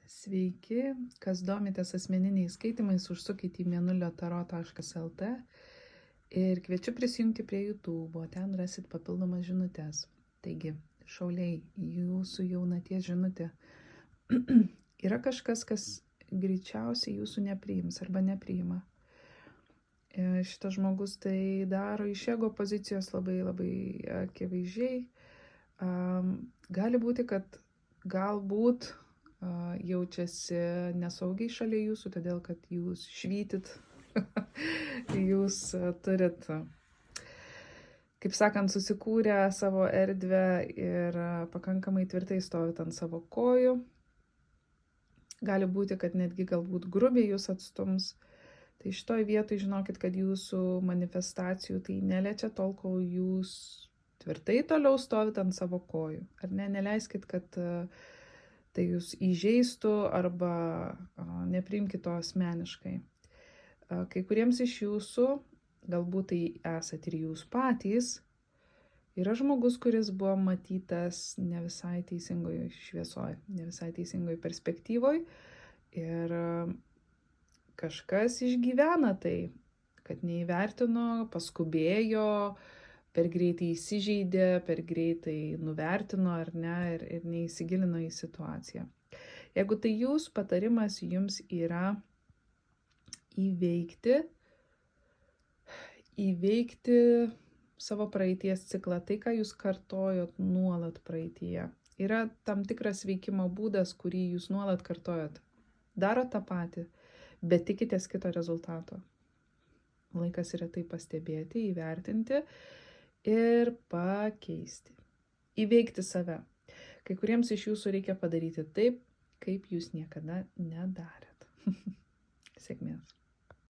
Sveiki, kas domitės asmeniniais skaitimais, užsukite į mėnulio tarot.lt ir kviečiu prisijungti prie YouTube, ten rasit papildomas žinutes. Taigi, šauliai, jūsų jaunaties žinutė. Yra kažkas, kas greičiausiai jūsų nepriims arba nepriima. Šitas žmogus tai daro iš ego pozicijos labai akivaizdžiai. Gali būti, kad galbūt jaučiasi nesaugiai šalia jūsų, todėl kad jūs švytit, jūs turit, kaip sakant, susikūrę savo erdvę ir pakankamai tvirtai stovit ant savo kojų. Gali būti, kad netgi galbūt grubiai jūs atstums. Tai šitoj vietoj žinokit, kad jūsų manifestacijų tai neliečia tol, kol jūs tvirtai toliau stovit ant savo kojų. Ar ne? Neleiskit, kad tai jūs įžeistų arba nepriimkit to asmeniškai. Kai kuriems iš jūsų, galbūt tai esat ir jūs patys, yra žmogus, kuris buvo matytas ne visai teisingoje šviesoje, ne visai teisingoje perspektyvoje ir kažkas išgyvena tai, kad neįvertino, paskubėjo, per greitai įsižeidė, per greitai nuvertino ar ne ir neįsigilino į situaciją. Jeigu tai jūs, patarimas jums yra įveikti savo praeities ciklą, tai, ką jūs kartojot nuolat praeityje. Yra tam tikras veikimo būdas, kurį jūs nuolat kartojot. Darot tą patį, bet tikitės kito rezultato. Laikas yra tai pastebėti, įvertinti ir pakeisti. Įveikti save. Kai kuriems iš jūsų reikia padaryti taip, kaip jūs niekada nedarėt. Sėkmės.